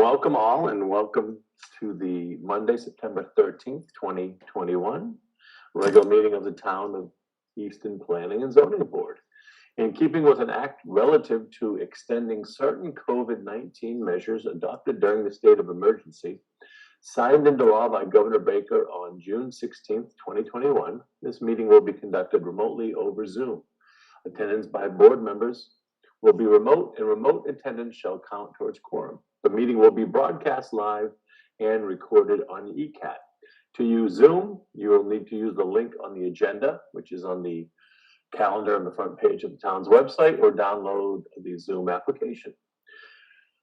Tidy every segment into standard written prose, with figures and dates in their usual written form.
Welcome all and welcome to the Monday, September 13th, 2021, regular meeting of the Town of Easton Planning and Zoning Board. In keeping with an act relative to extending certain COVID-19 measures adopted during the state of emergency, signed into law by Governor Baker on June 16th, 2021, this meeting will be conducted remotely over Zoom. Attendance by board members will be remote, and remote attendance shall count towards quorum. The meeting will be broadcast live and recorded on ECAT. To use Zoom, you will need to use the link on the agenda, which is on the calendar on the front page of the town's website, or download the Zoom application.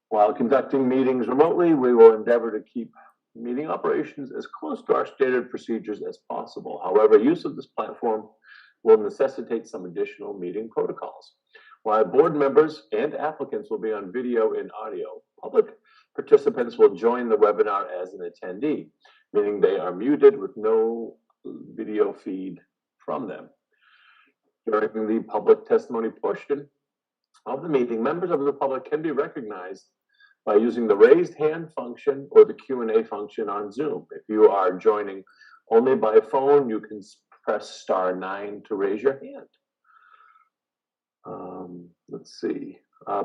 While conducting meetings remotely, we will endeavor to keep meeting operations as close to our stated procedures as possible. However, use of this platform will necessitate some additional meeting protocols. While board members and applicants will be on video and audio, public participants will join the webinar as an attendee, meaning they are muted with no video feed from them. During the public testimony portion of the meeting, members of the public can be recognized by using the raised hand function or the Q&A function on Zoom. If you are joining only by phone, you can press *9 to raise your hand. Let's see.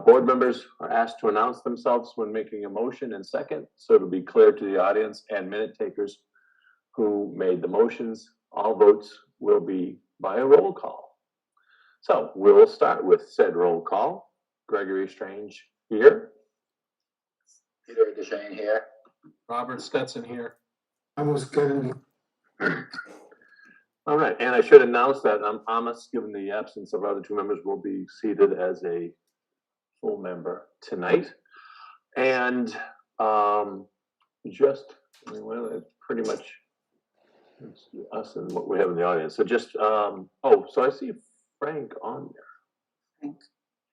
Board members are asked to announce themselves when making a motion and second, so it'll be clear to the audience and minute takers who made the motions. All votes will be by a roll call. So we'll start with said roll call. Gregory Strange here. Peter DeShane here. Robert Stetson here. I was getting. All right, and I should announce that Amos, given the absence of other two members, will be seated as a full member tonight. And just, well, it's pretty much us and what we have in the audience. So just, so I see Frank on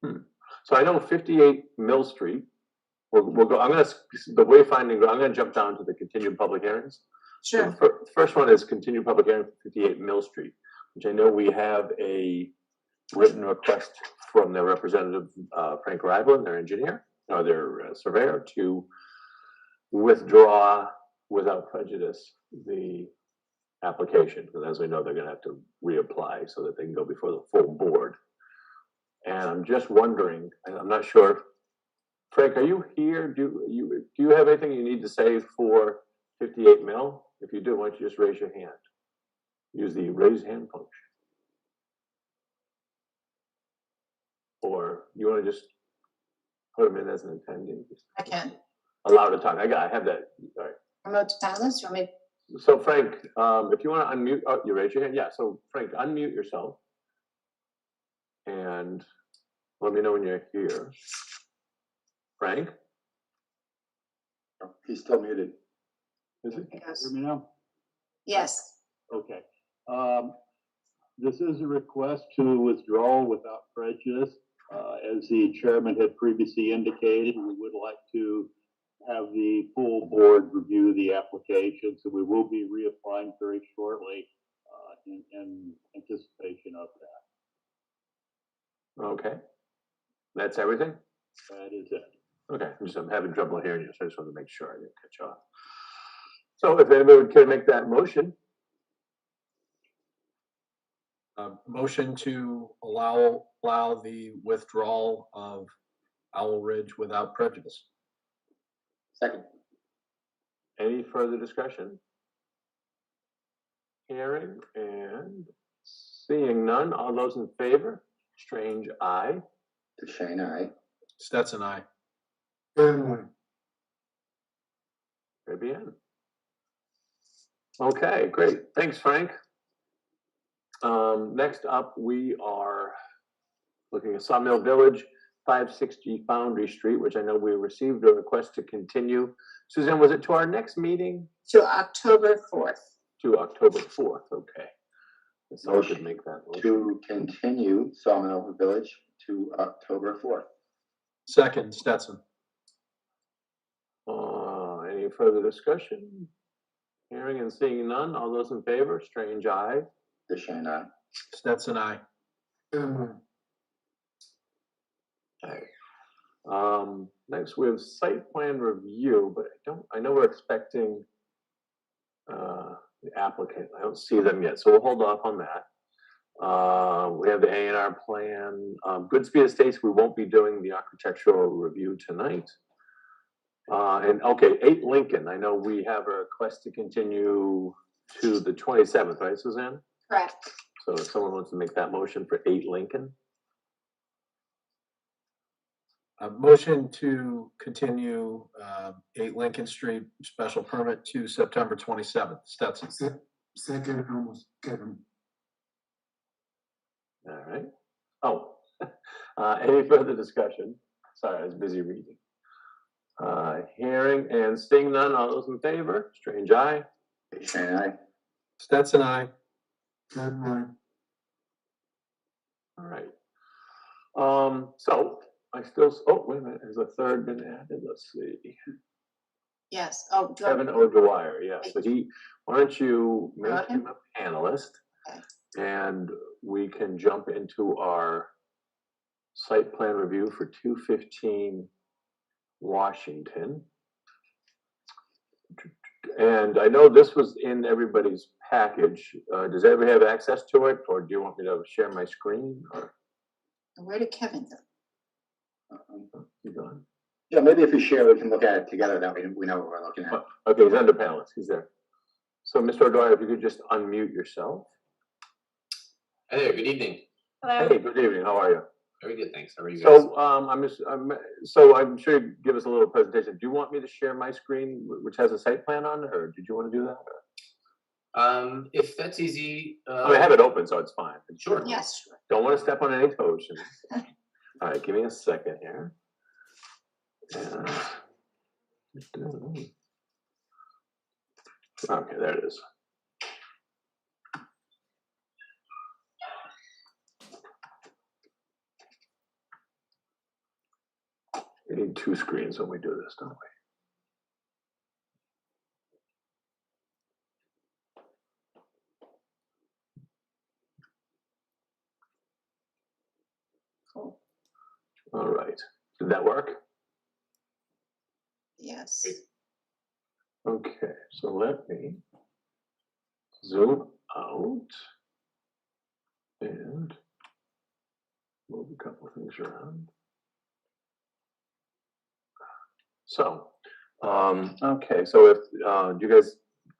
there. So I know 58 Mill Street. We'll go, the Wayfinding, I'm gonna jump down to the continued public hearings. Sure. So the first one is continued public hearing for 58 Mill Street, which I know we have a written request from their representative, Frank Rivlin, their engineer, or their surveyor, to withdraw without prejudice the application. Because as we know, they're gonna have to reapply so that they can go before the full board. And I'm just wondering, and I'm not sure, Frank, are you here? Do you have anything you need to say for 58 Mill? If you do, why don't you just raise your hand? Use the raise hand function. Or you want to just put them in as an attendee? I can. Allow to talk. I have that. All right. Remote silence, you want me? So Frank, if you want to unmute, oh, you raise your hand. Yeah. So Frank, unmute yourself and let me know when you're here. Frank? Oh, he's still muted. Is it? Yes. Hear me now? Yes. Okay. This is a request to withdraw without prejudice. As the chairman had previously indicated, we would like to have the full board review the application, so we will be reapplying very shortly in anticipation of that. Okay. That's everything? That is it. Okay. I'm having trouble hearing you, so I just want to make sure I didn't cut you off. So if anybody would care to make that motion. Motion to allow the withdrawal of Owl Ridge without prejudice. Second. Any further discussion? Hearing and seeing none. All those in favor? Strange, aye. DeShane, aye. Stetson, aye. Fabian. Okay, great. Thanks, Frank. Next up, we are looking at Sawmill Village, 560 Foundry Street, which I know we received a request to continue. Suzanne, was it to our next meeting? To October 4th. To October 4th, okay. So I could make that motion. To continue Sawmill Village to October 4th. Second, Stetson. Any further discussion? Hearing and seeing none. All those in favor? Strange, aye. DeShane, aye. Stetson, aye. Fabian. Next we have site plan review, but I know we're expecting the applicant. I don't see them yet, so we'll hold off on that. We have the A&R plan. Goodspeed Estates, we won't be doing the architectural review tonight. And okay, 8 Lincoln, I know we have a request to continue to the 27th, right, Suzanne? Correct. So if someone wants to make that motion for 8 Lincoln, A motion to continue 8 Lincoln Street special permit to September 27th. Stetson. Second, Ramos, Kevin. all right. Oh, any further discussion? Sorry, I was busy reading. Hearing and seeing none, all those in favor, Strange eye. Shane, aye. Stetson, aye. Kevin, aye. All right. So I still, oh, wait a minute, has a third been added? Let's see. Yes. Oh, do you want- Kevin O'Dwyer, yeah. So why don't you make Promote him? him a panelist? Okay. And we can jump into our site plan review for 215 Washington. And I know this was in everybody's package. Does everybody have access to it, or do you want me to share my screen? Or where did Kevin go? you going? Yeah, maybe if we share, we can look at it together, that we know what we're looking at. Okay, he's under panelist. He's there. So, Mr. O'Dwyer, if you could just unmute yourself. Hi there, good evening. Hey, good evening. How are you? Very good, thanks. How are you guys? So I'm sure you give us a little presentation. Do you want me to share my screen, which has a site plan on it, or did you want to do that? If that's easy. I have it open, so it's fine. Sure. Yes, sure. Don't want to step on any toes. All right, give me a second here. Okay, there it is. We need 2 screens when we do this, don't we? Cool. All right. Did that work? Yes. Okay, so let me zoom out and move a couple of things around. So, okay, so if, do you guys,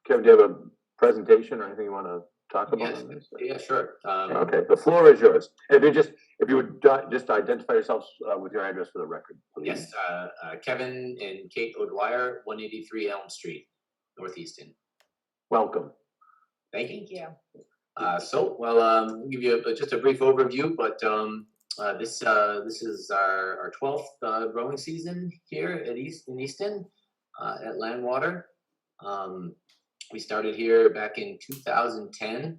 Kevin, do you have a presentation or anything you want to talk about Yes, on this? yeah, sure. Okay, the floor is yours. If you would just identify yourselves with your address for the record, please. Yes, Kevin and Kate O'Dwyer, 183 Elm Street, Northeastern. Welcome. Thank you. I'll give you just a brief overview, but this is our 12th growing season here at Easton at Landwater. We started here back in 2010,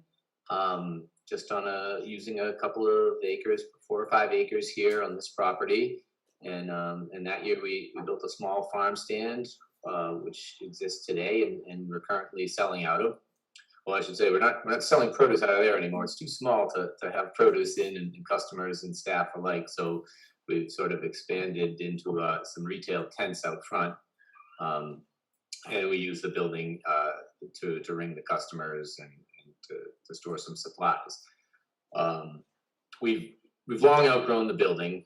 just on using a couple of acres, 4 or 5 acres here on this property, and that year we built a small farm stand, which exists today, and we're currently selling out of. Well, I should say we're not selling produce out of there anymore. It's too small to have produce in and customers and staff alike. So we've sort of expanded into some retail tents out front, and we use the building to ring the customers and to store some supplies. We've long outgrown the building.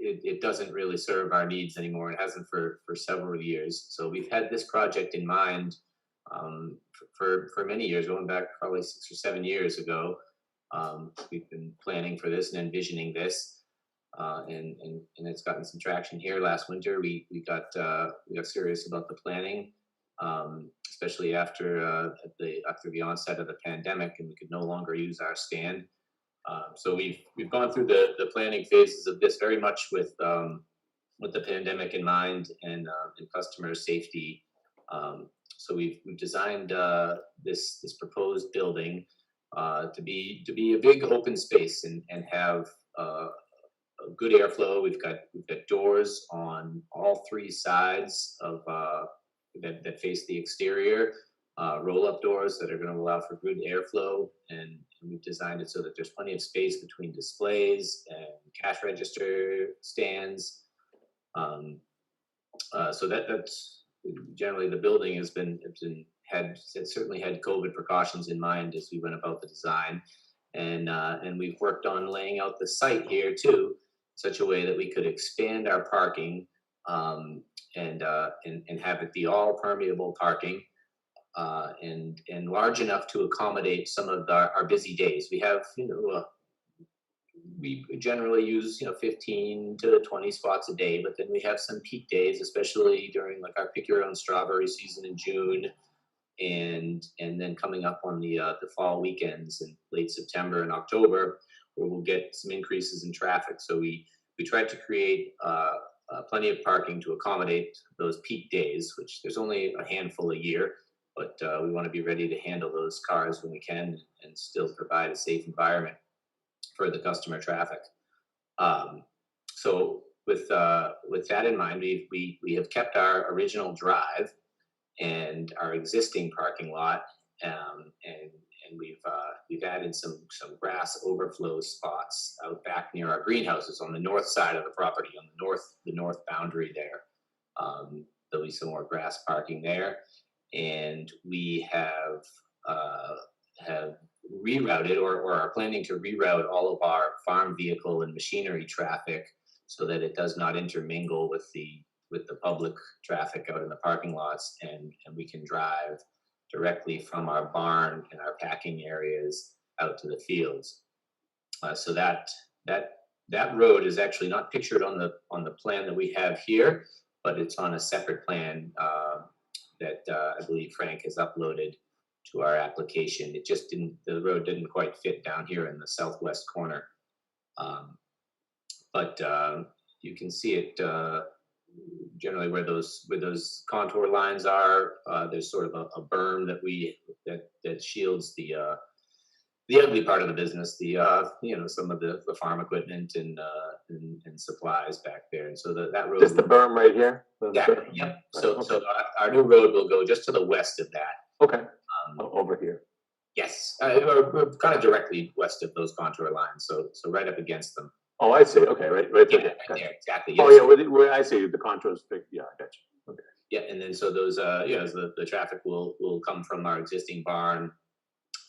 It doesn't really serve our needs anymore. It hasn't for several years. So we've had this project in mind for many years, going back probably 6 or 7 years ago. We've been planning for this and envisioning this, and it's gotten some traction here. Last winter, we got serious about the planning, especially after the onset of the pandemic, and we could no longer use our stand. So we've gone through the planning phases of this very much with the pandemic in mind and customer safety. So we've designed this proposed building to be a big open space and have a good airflow. We've got doors on all 3 sides of that face the exterior. roll-up doors that are going to allow for good airflow, and we've designed it so that there's plenty of space between displays and cash register stands. So that's generally the building has certainly had COVID precautions in mind as we went about the design, and we've worked on laying out the site here too, such a way that we could expand our parking and have it be all permeable parking. And large enough to accommodate some of our busy days. We have, we generally use 15 to 20 spots a day, but then we have some peak days, especially during like our pick your own strawberry season in June, and then coming up on the fall weekends in late September and October, where we'll get some increases in traffic. So we tried to create plenty of parking to accommodate those peak days, which there's only a handful a year. But we want to be ready to handle those cars when we can and still provide a safe environment for the customer traffic. So with that in mind, we have kept our original drive and our existing parking lot, and we've added some grass overflow spots out back near our greenhouses on the north side of the property, on the north boundary there. There'll be some more grass parking there. And we have rerouted or are planning to reroute all of our farm vehicle and machinery traffic so that it does not intermingle with the public traffic out in the parking lots, and we can drive directly from our barn and our packing areas out to the fields. So that road is actually not pictured on the plan that we have here, but it's on a separate plan that I believe Frank has uploaded to our application. The road didn't quite fit down here in the southwest corner. But you can see it generally where those contour lines are. There's sort of a berm that shields the ugly part of the business, some of the farm equipment and supplies back there. And so that road. Just the berm right here? Exactly. Yep. So Okay. so our new road will go just to the west of that. Okay, over here. Yes, we're kind of directly west of those contour lines, so right up against them. Oh, I see, okay, right Yeah, there. right Gotcha. there, exactly. Oh, Yes. yeah, where I see the contours, yeah, I got you. Okay. Yeah, and then so those, the traffic will come from our existing barn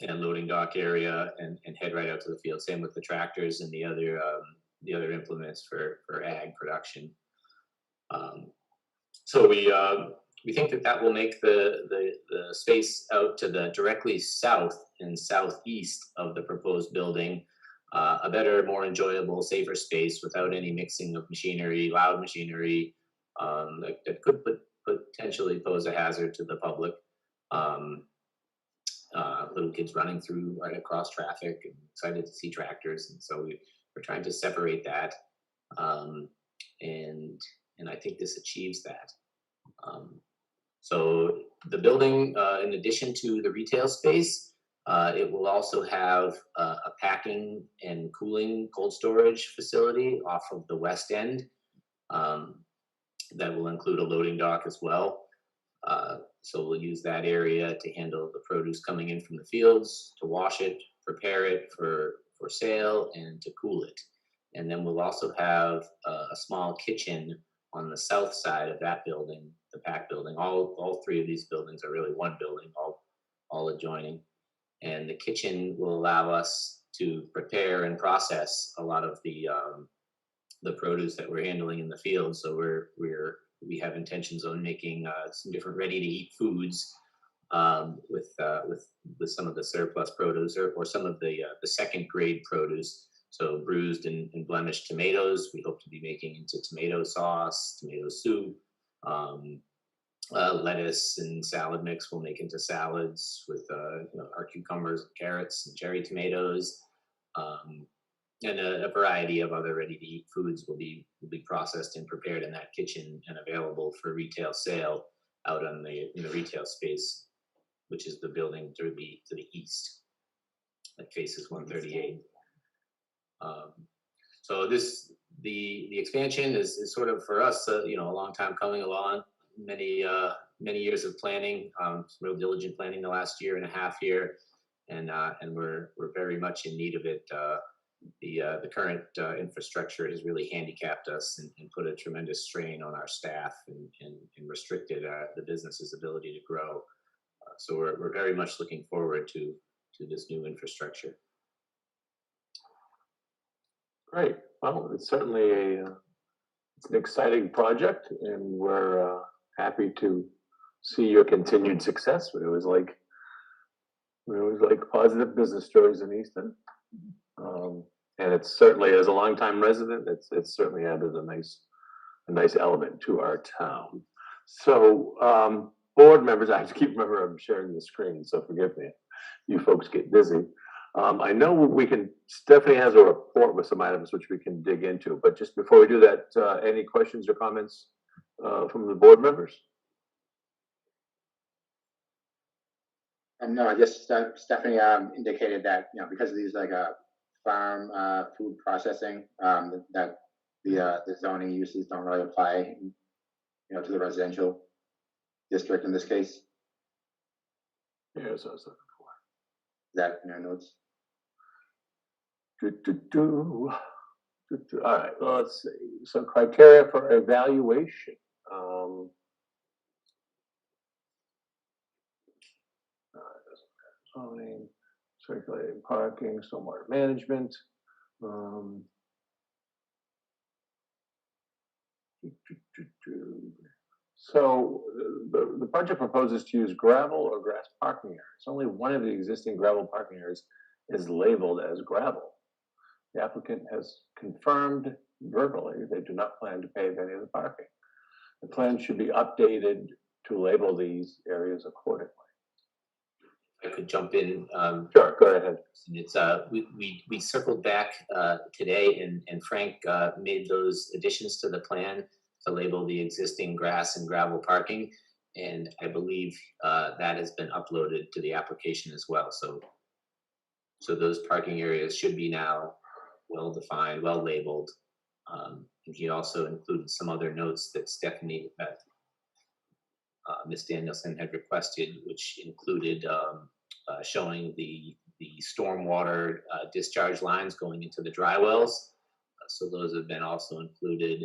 and loading dock area and head right out to the field. Same with the tractors and the other implements for ag production. So we think that will make the space out to the directly south and southeast of the proposed building a better, more enjoyable, safer space without any mixing of machinery, loud machinery that could potentially pose a hazard to the public. Little kids running through right across traffic and excited to see tractors, and so we're trying to separate that, and I think this achieves that. So the building, in addition to the retail space, it will also have a packing and cooling cold storage facility off of the west end that will include a loading dock as well. So we'll use that area to handle the produce coming in from the fields, to wash it, prepare it for sale, and to cool it. And then we'll also have a small kitchen on the south side of that building, the pack building. All three of these buildings are really one building, all adjoining. And the kitchen will allow us to prepare and process a lot of the produce that we're handling in the field. So we have intentions on making some different ready-to-eat foods with some of the surplus produce or some of the second-grade produce. So bruised and blemished tomatoes, we hope to be making into tomato sauce, tomato soup. Lettuce and salad mix we'll make into salads with our cucumbers, carrots, and cherry tomatoes. And a variety of other ready-to-eat foods will be processed and prepared in that kitchen and available for retail sale out in the retail space, which is the building to the east that faces 138. So the expansion is sort of for us, a long time coming along. many years of planning, some real diligent planning the last year and a half here, and we're very much in need of it. The current infrastructure has really handicapped us and put a tremendous strain on our staff and restricted the business's ability to grow. So we're very much looking forward to this new infrastructure. Great. Well, it's certainly it's an exciting project, and we're happy to see your continued success. We always like positive business stories in Easton. And it's certainly, as a longtime resident, it's certainly added a nice element to our town. So, board members, I have to keep remember I'm sharing the screen, so forgive me. You folks get busy. I know Stephanie has a report with some items which we can dig into, but just before we do that, any questions or comments from the board members? No, I guess Stephanie indicated that, because of these like farm food processing, that the zoning uses don't really apply, to the residential district in this case. Yeah, so I was looking for. Is that in your notes? All right, well, let's see. Some criteria for evaluation. Zoning, circulating parking, stormwater management. So the budget proposes to use gravel or grass parking areas. Only one of the existing gravel parking areas is labeled as gravel. The applicant has confirmed verbally they do not plan to pave any of the parking. The plan should be updated to label these areas accordingly. I could jump in. Sure, go ahead. It's we circled back today, and Frank made those additions to the plan to label the existing grass and gravel parking, and I believe that has been uploaded to the application as well. So those parking areas should be now well defined, well labeled. And he also included some other notes that Stephanie, Ms. Danielson had requested, which included showing the stormwater discharge lines going into the dry wells. So those have been also included.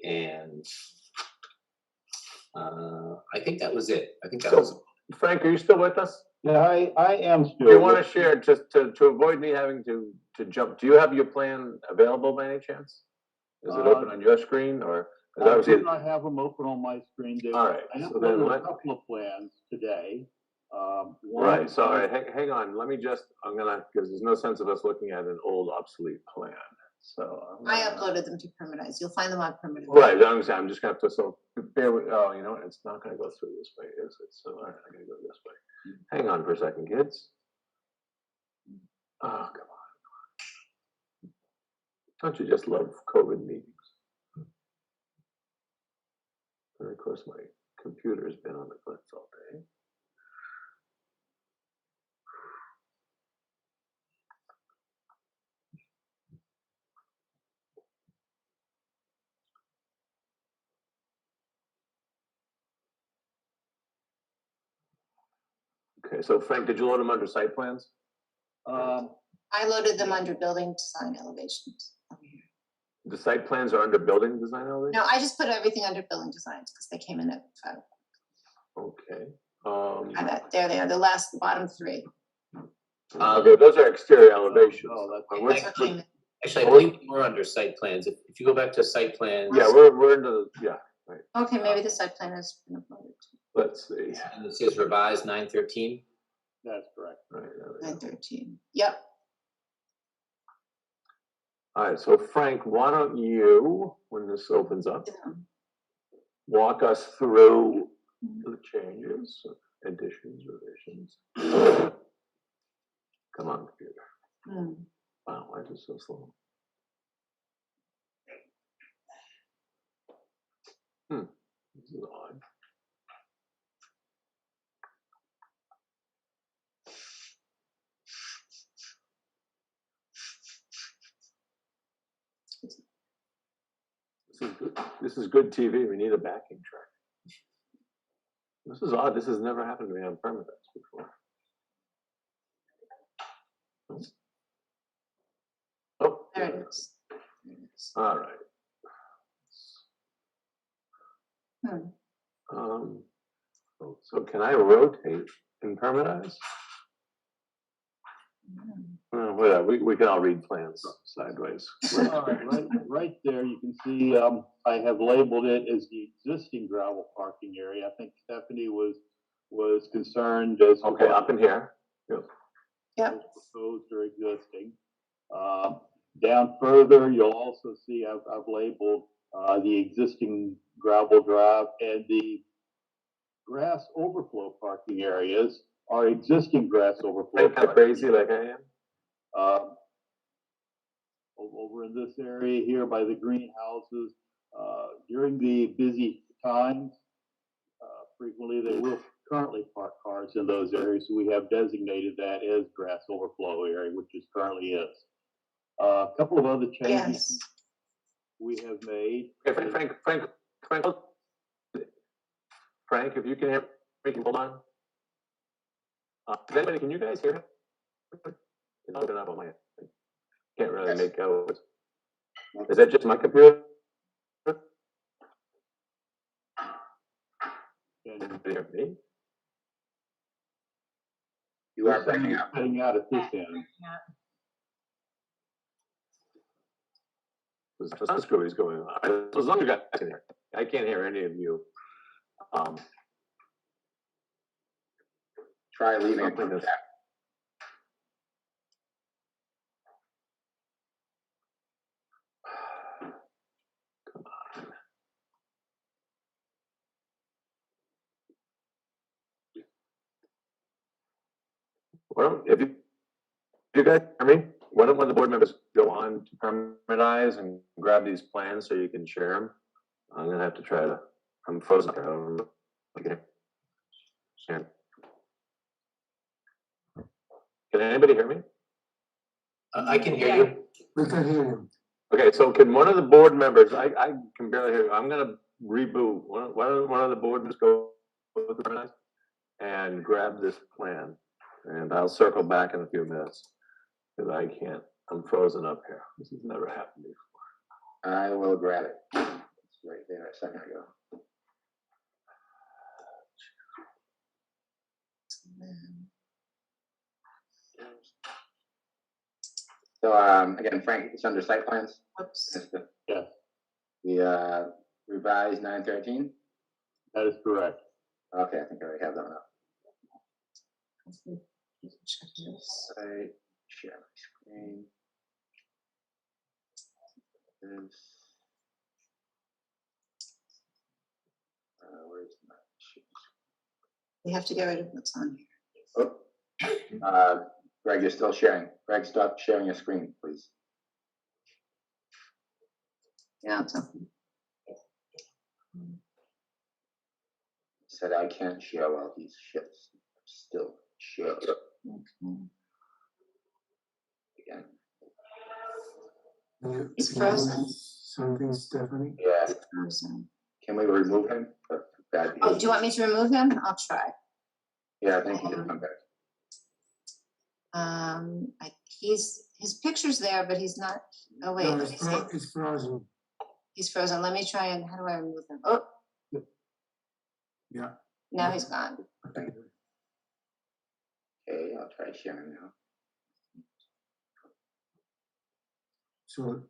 And I think that was it. I think that was. Frank, are you still with us? Yeah, I am still. Do you want to share, just to avoid me having to jump, do you have your plan available by any chance? Is it open on your screen, or? I do not have them open on my screen. All right. I So then uploaded a couple of plans today. Right, so all right, hang on, let me just, because there's no sense of us looking at an old obsolete plan, so. I uploaded them to Permitize. You'll find them on Permitize. Right, I'm just gonna have to, so bear with, oh, you know what, it's not gonna go through this way, is it? So, all right, I'm gonna go this way. Hang on for a second, kids. Oh, come on. Don't you just love COVID meetings? And of course, my computer's been on the glitz all day. Okay, so Frank, did you load them under site plans? I loaded them under building design elevations over here. The site plans are under building design elevation? No, I just put everything under building designs because they came in at 5. Okay. There they are, the bottom 3. Okay, those are exterior elevations. Actually, I believe we're under site plans. If you go back to site plans. Yeah, we're into the, yeah, right. Okay, maybe the site plan has been uploaded. Let's see. And it says revised 9/13. That's correct. Right, 9/13. Yep. all right, so Frank, why don't you, when this opens up, walk us through the changes, additions, revisions. Come on, computer. Wow, why is it so slow? This is odd. This is good TV. We need a backing track. This is odd. This has never happened to me on permits before. Oh, There it is. There it is. all right. Hmm. So can I rotate and permitize? Whatever, we can all read plans sideways. All right there, you can see, I have labeled it as the existing gravel parking area. I think Stephanie was concerned as to Okay, what up in here. Yep. Yep. was proposed or existing. Down further, you'll also see I've labeled, the existing gravel drive and the grass overflow parking areas are existing grass overflow. Ain't kind of crazy like I am. Over in this area here by the greenhouses, during the busy times, frequently they will currently park cars in those areas. So we have designated that as grass overflow area, which is currently is. A couple of other changes Yes. we have made. Okay, Frank, if you can hear me, hold on. Is anybody, can you guys hear him? It's open up on my, can't really Yes. make out. Is that just my computer? And Can you hear me? You are breaking up. cutting out at this end. Some screw is going on. As long as you guys can hear, I can't hear any of you. Try leaving a Something comment. is- Come on. Well, if you guys hear me, why don't one of the board members go on to permitize and grab these plans so you can share them? I'm gonna have to try to, I'm frozen. I don't know. Okay. Can anybody hear me? I can hear you. We can hear you. Okay, so can one of the board members, I can barely hear you, I'm gonna reboot, one of the board members go with the permitize and grab this plan, and I'll circle back in a few minutes, because I can't, I'm frozen up here. This has never happened before. I will grab it. It's right there a second ago. So, again, Frank, it's under site plans. Whoops. It's the, Yes, the revised 913. that is correct. Okay, I think I already have that one up. Check this. Right, share my screen. This. Where's my sheet? We have to get rid of what's on here. Oh, Greg, you're still sharing. Greg, stop sharing your screen, please. Yeah, it's open. Said I can't share while he's still share. Okay. Again. It's Can you frozen. say Something, Stephanie? Yeah, Frozen. can we remove him? For bad Oh, do you want me to remove him? I'll try. Yeah, I think he did come back. His picture's there, but he's not, oh wait, No, let me see. it's frozen. He's frozen. Let me try and, how do I remove him? Oh, Yeah. now he's gone. Okay, I'll try sharing now. So,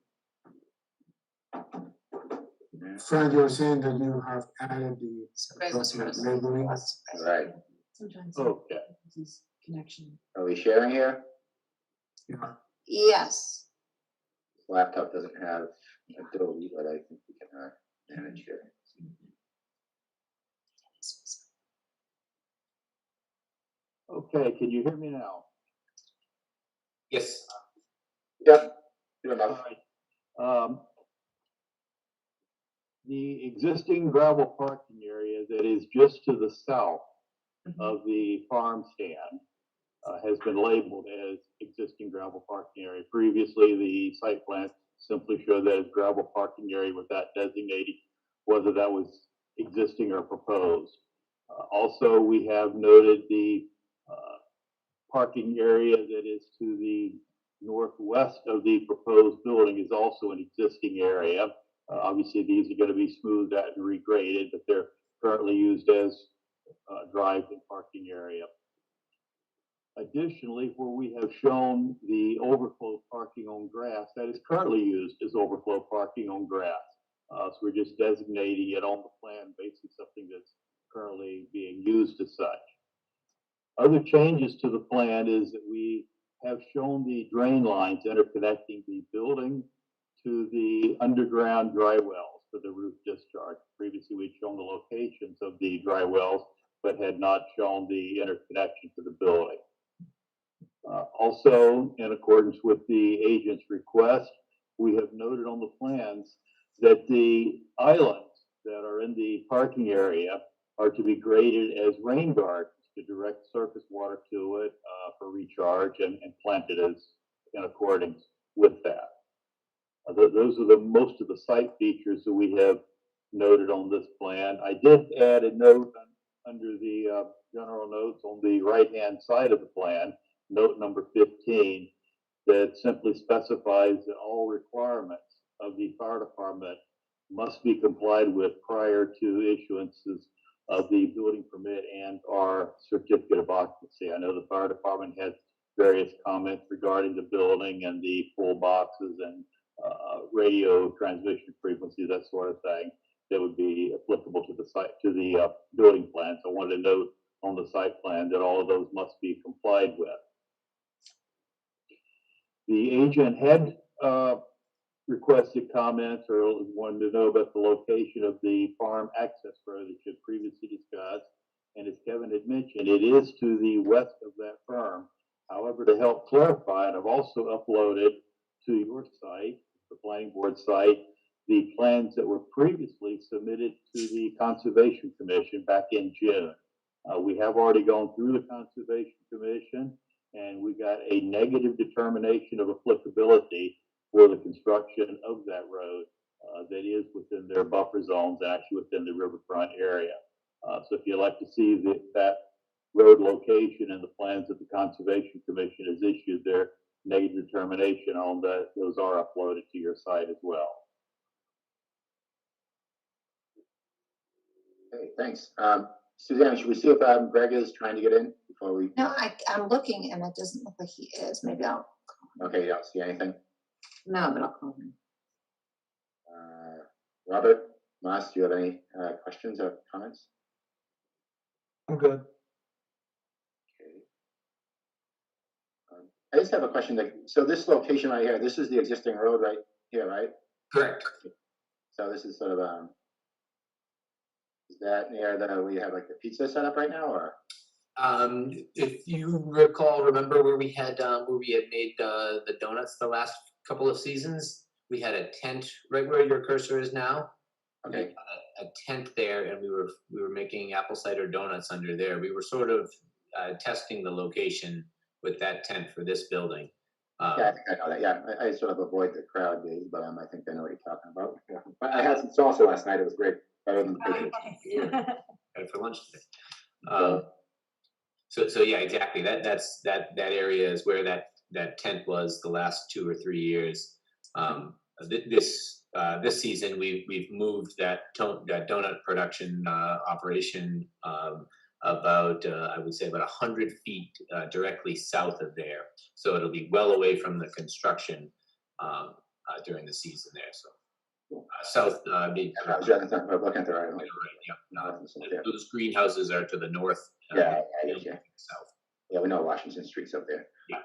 Frank, you're saying that you have added the So Greg was appropriate frozen. labeling? All right, Sometimes Okay. this connection. are we sharing here? Yeah. Yes. Laptop doesn't have Adobe, but I think we can manage here. Okay, can you hear me now? Yes. Yep, good All enough. right. The existing gravel parking area that is just to the south of the farm stand has been labeled as existing gravel parking area. Previously, the site plan simply showed that as gravel parking area without designating whether that was existing or proposed. Also, we have noted the parking area that is to the northwest of the proposed building is also an existing area. Obviously, these are going to be smoothed out and regraded, but they're currently used as drive and parking area. Additionally, where we have shown the overflow parking on grass, that is currently used as overflow parking on grass. So we're just designating it on the plan, basically something that's currently being used as such. Other changes to the plan is that we have shown the drain lines interconnecting the building to the underground dry wells for the roof discharge. Previously, we'd shown the locations of the dry wells, but had not shown the interconnection to the building. Also, in accordance with the agent's request, we have noted on the plans that the islands that are in the parking area are to be graded as rain gardens to direct surface water to it for recharge and planted as in accordance with that. Those are most of the site features that we have noted on this plan. I did add a note under the general notes on the right-hand side of the plan, note number 15, that simply specifies that all requirements of the fire department must be complied with prior to issuances of the building permit and our certificate of occupancy. I know the fire department has various comments regarding the building and the full boxes and radio transmission frequency, that sort of thing, that would be applicable to the site, to the building plan. So I wanted to note on the site plan that all of those must be complied with. The agent had requested comments or wanted to know about the location of the farm access road that you had previously discussed. And as Kevin had mentioned, it is to the west of that farm. However, to help clarify, and I've also uploaded to your site, the planning board site, the plans that were previously submitted to the Conservation Commission back in June. We have already gone through the Conservation Commission, and we got a negative determination of applicability for the construction of that road that is within their buffer zones, actually within the riverfront area. So if you'd like to see that road location and the plans that the Conservation Commission has issued, their negative determination on that, those are uploaded to your site as well. Okay, thanks. Suzanne, should we see if Greg is trying to get in before we? No, I'm looking and it doesn't look like he is. Maybe I'll. Okay, you don't see anything? No, but I'll call him. Robert, Moss, do you have any questions or comments? I'm good. Okay. I just have a question. So this location right here, this is the existing road right here, right? Correct. So this is sort of is that near where you have like the pizza set up right now, or? If you remember where we had made the donuts the last couple of seasons, we had a tent right where your cursor is now. Okay. A tent there, and we were making apple cider donuts under there. We were sort of testing the location with that tent for this building. Yeah, I think I know that. Yeah, I sort of avoid the crowd days, but I think I know what you're talking about. Yeah. I had some salsa last night. It was great. Better than the picture. Had it for lunch today. So yeah, exactly. That area is where that tent was the last 2 or 3 years. This season we've moved that donut production operation about I would say about 100 feet directly south of there. So it'll be well away from the construction during the season there. So south. I'm looking at the right one. Yeah. Those greenhouses are to the north. Yeah, South. Yeah, we know Washington Street's up there. Yeah.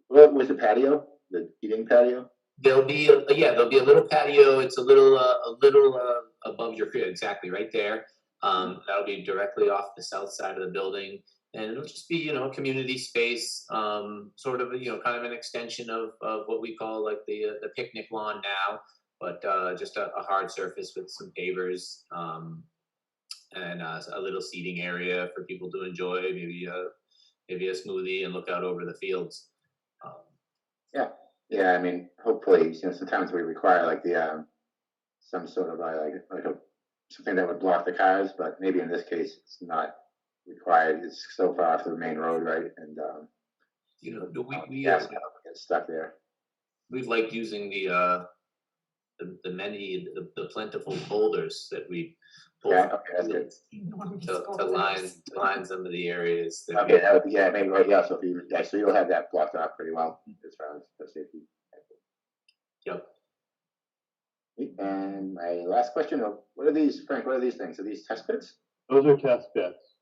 What was the patio? The eating patio? There'll be a little patio. It's a little above your feet, exactly right there. That'll be directly off the south side of the building, and it'll just be a community space, sort of kind of an extension of what we call like the picnic lawn now, but just a hard surface with some pavers, and a little seating area for people to enjoy, maybe a smoothie and look out over the fields. Yeah. I mean, hopefully, sometimes we require like the some sort of some something that would block the cars, but maybe in this case, it's not required. It's so far off the main road, right? And, You know, we gas get stuck there. we've liked using the plentiful boulders that we pull Yeah, okay, that's good. to line some of the areas that Okay, that would be, yeah, maybe, right, yeah, so if you, yeah, so you'll have that blocked off pretty well as far as the safety. Yep. And my last question, what are these, Frank, what are these things? Are these test pits? Those are test pits.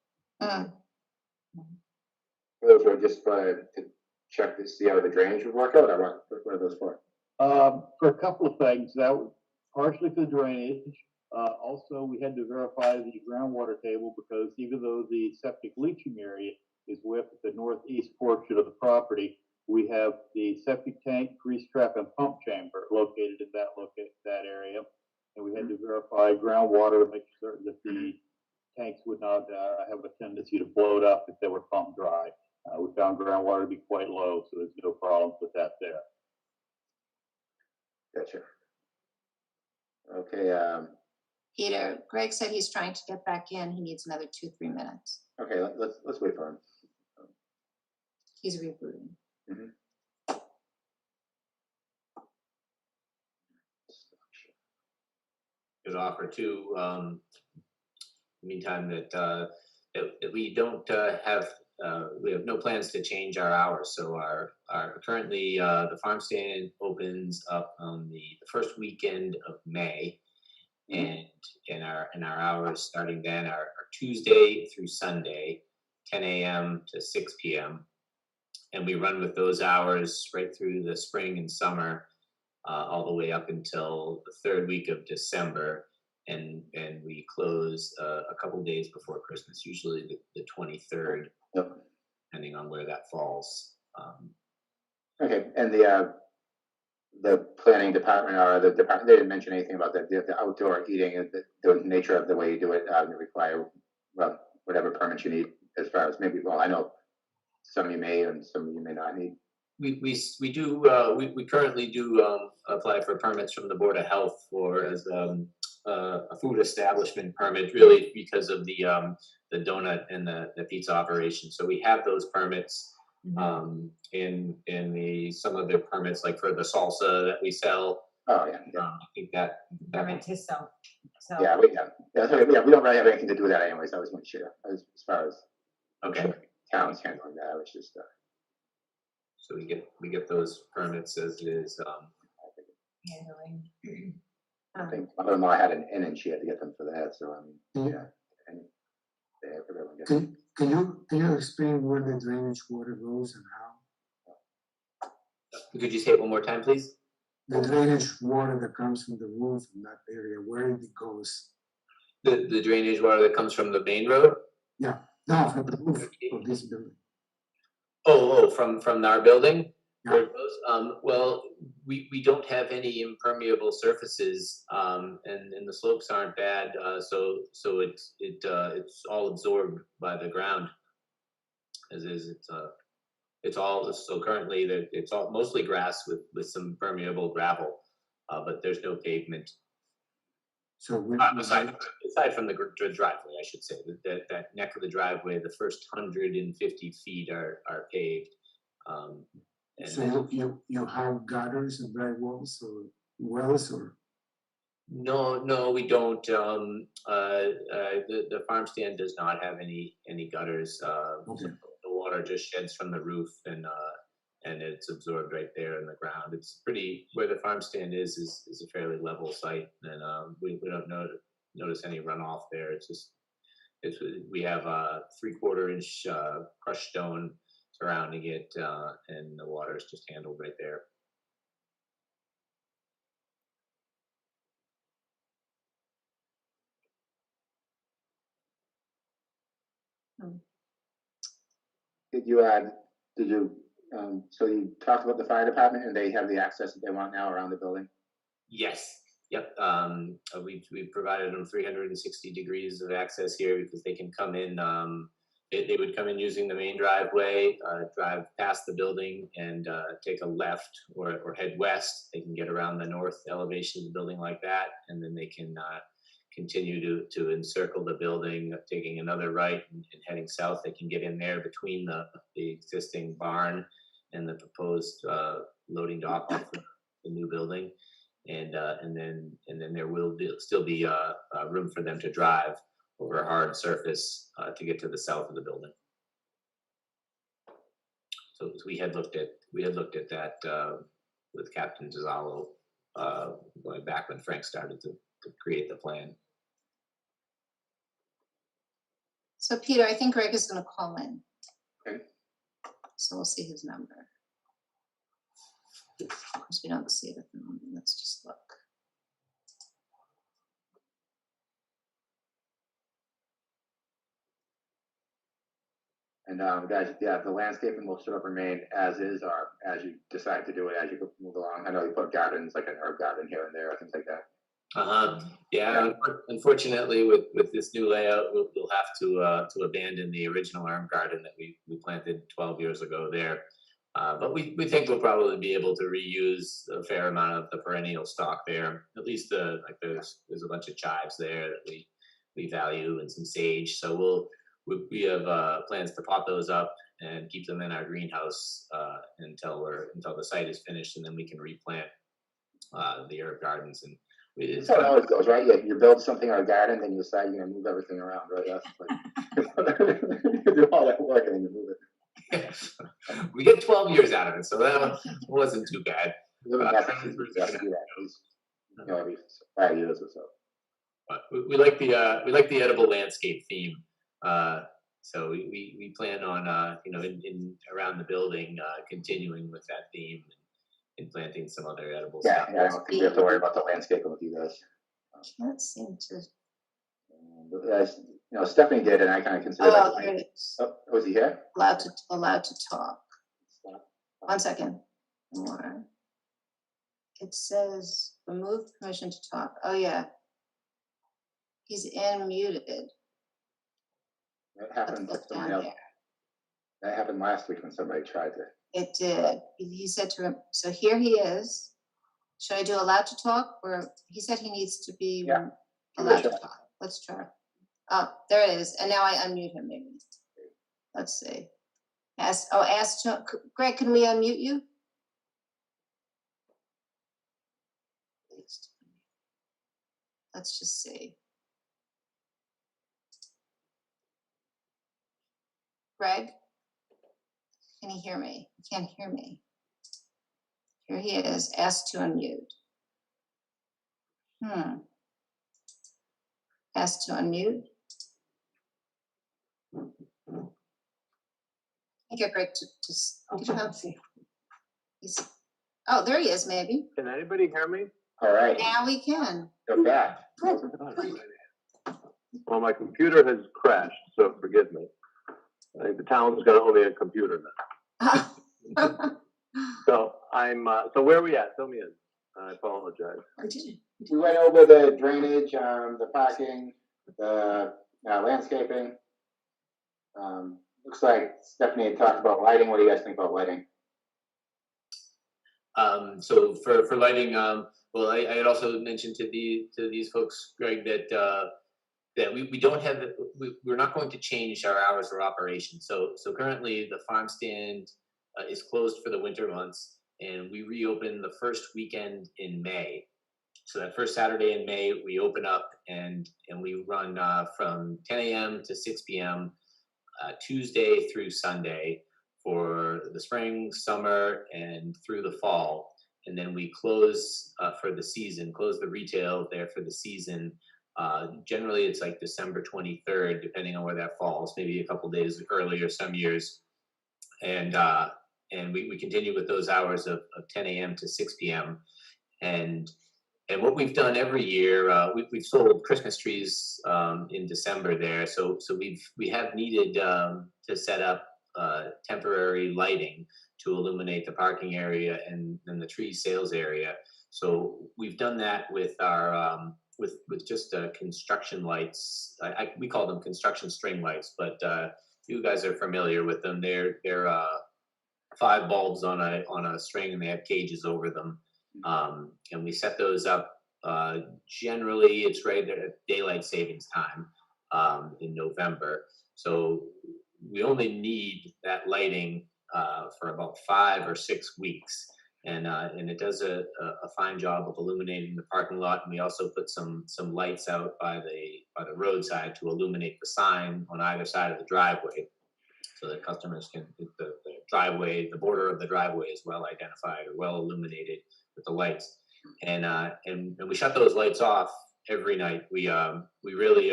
Those are just to check to see how the drainage would work out, or what are those for? For a couple of things, that was partially for drainage. Also, we had to verify the groundwater table because even though the septic leaching area is with the northeast portion of the property, we have the septic tank, grease trap, and pump chamber located in that area. And we had to verify groundwater to make certain that the tanks would not have a tendency to bloat up if they were pumped dry. We found groundwater to be quite low, so there's no problems with that there. Gotcha. Okay, Peter, Greg said he's trying to get back in. He needs another 2-3 minutes. okay, let's wait for him. He's rebooting. could offer too. Meantime, that we don't we have no plans to change our hours. So our currently the farm stand opens up on the first weekend of May, and our hours starting then are Tuesday through Sunday, 10 a.m. to 6 p.m. And we run with those hours right through the spring and summer, all the way up until the third week of December. And we close a couple days before Christmas, usually the 23rd, Yep. depending on where that falls. Okay, and the planning department or the department, they didn't mention anything about the outdoor eating and the nature of the way you do it, require, well, whatever permits you need as far as maybe, well, I know some you may and some you may not need. We do we currently do apply for permits from the Board of Health for as a food establishment permit, really because of the donut and the pizza operation. So we have those permits in the some of the permits, like for the salsa that we sell. Oh yeah, yeah. I think that Permit to sell. Yeah, we don't really have anything to do with that anyways. I was going to share as far as okay. towns handling that. I was just So we get those permits as it is. Handling. I think my mother-in-law had an inn and she had to get them for that. So I mean, yeah. And they have everyone get them. Can you explain where the drainage water goes and how? Could you say it one more time, please? The drainage water that comes from the roof in that area, where it goes? The drainage water that comes from the main road? Yeah, no, from the roof of this building. Oh, from our building? Yeah. Where it goes? Well, we don't have any impermeable surfaces, and the slopes aren't bad, so it's all absorbed by the ground. As is, it's all, so currently it's all mostly grass with some permeable gravel, but there's no pavement. So Aside from the driveway, I should say, that neck of the driveway, the first 150 feet are paved. So you have gutters and dry walls or wells or? No, we don't. The farm stand does not have any gutters. Okay. So the water just sheds from the roof and it's absorbed right there in the ground. It's pretty, where the farm stand is a fairly level site, and we don't notice any runoff there. We have a 3/4 inch crushed stone surrounding it, and the water is just handled right there. So you talked about the fire department and they have the access that they want now around the building? Yes. Yep. We've provided them 360 degrees of access here because they can come in. They would come in using the main driveway, drive past the building, and take a left or head west. They can get around the north elevation of the building like that, and then they can continue to encircle the building, taking another right and heading south. They can get in there between the existing barn and the proposed loading dock for the new building. And then there will still be room for them to drive over a hard surface to get to the south of the building. So we had looked at that with Captain Gisalo going back when Frank started to create the plan. So Peter, I think Greg is gonna call in. Okay. So we'll see his number. Of course, we don't see it at the moment. Let's just look. And guys, yeah, the landscaping will sort of remain as is, or as you decide to do it as you move along. I know you put gardens, like an herb garden here and there, things like that. Yeah. Unfortunately, with this new layout, we'll have to abandon the original herb garden that we planted 12 years ago there. But we think we'll probably be able to reuse a fair amount of the perennial stock there. At least like there's a bunch of chives there that we value, and some sage. So we have plans to pot those up and keep them in our greenhouse until the site is finished, and then we can replant the herb gardens. And That's how it always goes, right? You build something on a garden, then you decide you're gonna move everything around, right? That's like, you do all that work and then you move it. We get 12 years out of it, so that wasn't too bad. Living Massachusetts, you have to do that at least, every 5 years or so. But we like the edible landscape theme. So we plan on in around the building continuing with that theme and planting some other edible stuff. Yeah, I don't think we have to worry about the landscaping with you guys. Can't seem to. Stephanie did, and I kind of consider Oh, that. there it is. Oh, was he here? Allowed to talk. 1 second. More. It says remove permission to talk. Oh yeah. He's unmuted. That happened Let's with look somebody down else. there. That happened last week when somebody tried to. It did. He said to him, so here he is. Should I do allowed to talk, or he said he needs to be Yeah. allowed to talk? Let's try. Oh, there it is. And now I unmute him maybe. Let's see. Greg, can we unmute you? Let's just see. Greg, can he hear me? He can't hear me. Here he is, asked to unmute. Asked to unmute. I get Greg to get him up. Oh, there he is, maybe. Can anybody hear me? All right, Now we can. go back. Well, my computer has crashed, so forgive me. I think the town's got only a computer now. So so where are we at? Fill me in. I apologize. We went over the drainage, the parking, the landscaping. Looks like Stephanie had talked about lighting. What do you guys think about lighting? So for lighting, well, I had also mentioned to these folks, Greg, that we don't have, we're not going to change our hours of operation. So currently the farm stand is closed for the winter months, and we reopen the first weekend in May. So that first Saturday in May, we open up and we run from 10 a.m. to 6 p.m. Tuesday through Sunday for the spring, summer, and through the fall. And then we close for the season, close the retail there for the season. Generally, it's like December 23rd, depending on where that falls, maybe a couple days earlier some years. And we continue with those hours of 10 a.m. to 6 p.m. And what we've done every year, we've sold Christmas trees in December there. So we have needed to set up temporary lighting to illuminate the parking area and the tree sales area. So we've done that with our with just construction lights. We call them construction string lights, but you guys are familiar with them. They're 5 bulbs on a string, and they have cages over them. And we set those up Generally, it's right at daylight savings time in November. So we only need that lighting for about 5 or 6 weeks. And it does a fine job of illuminating the parking lot. And we also put some lights out by the roadside to illuminate the sign on either side of the driveway, so that customers can, the driveway, the border of the driveway is well identified or well illuminated with the lights. And we shut those lights off every night. We really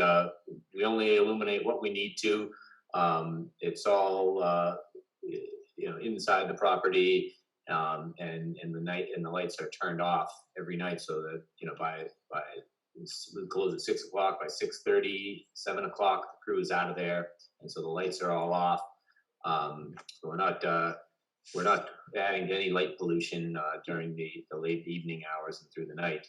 we only illuminate what we need to. It's all inside the property. And the lights are turned off every night, so that by we close at 6 o'clock. By 6:30, 7 o'clock, the crew is out of there, and so the lights are all off. So we're not adding any light pollution during the late evening hours and through the night.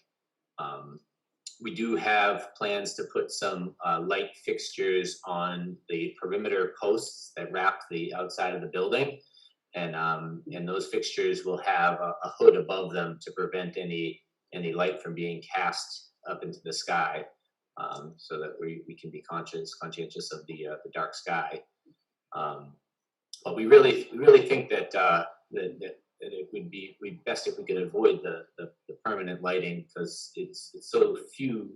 We do have plans to put some light fixtures on the perimeter posts that wrap the outside of the building. And those fixtures will have a hood above them to prevent any light from being cast up into the sky, so that we can be conscientious of the dark sky. But we really think that it would be best if we could avoid the permanent lighting, because it's so few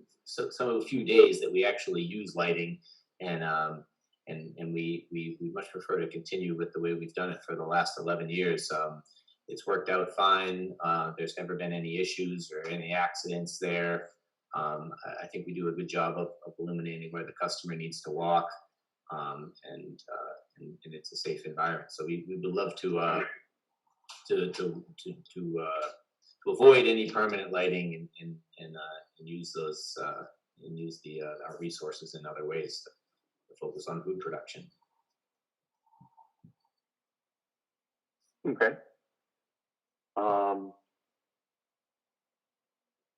days that we actually use lighting, and we much prefer to continue with the way we've done it for the last 11 years. It's worked out fine. There's never been any issues or any accidents there. I think we do a good job of illuminating where the customer needs to walk, and it's a safe environment. So we would love to avoid any permanent lighting and use those and use our resources in other ways to focus on food production. Okay.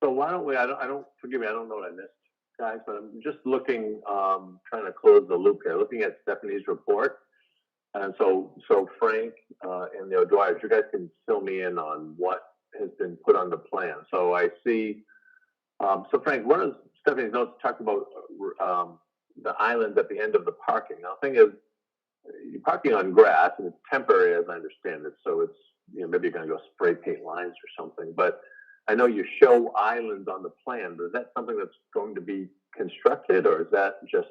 So why don't we, forgive me, I don't know what I missed, guys, but I'm just looking, trying to close the loop here, looking at Stephanie's report. And so Frank and the O'Dwyers, you guys can fill me in on what has been put on the plan. So I see, so Frank, one of Stephanie's notes talked about the island at the end of the parking. Now, the thing is, you're parking on grass and it's temporary, as I understand it. So it's, maybe you're going to go spray paint lines or something. But I know you show islands on the plan, but is that something that's going to be constructed, or is that just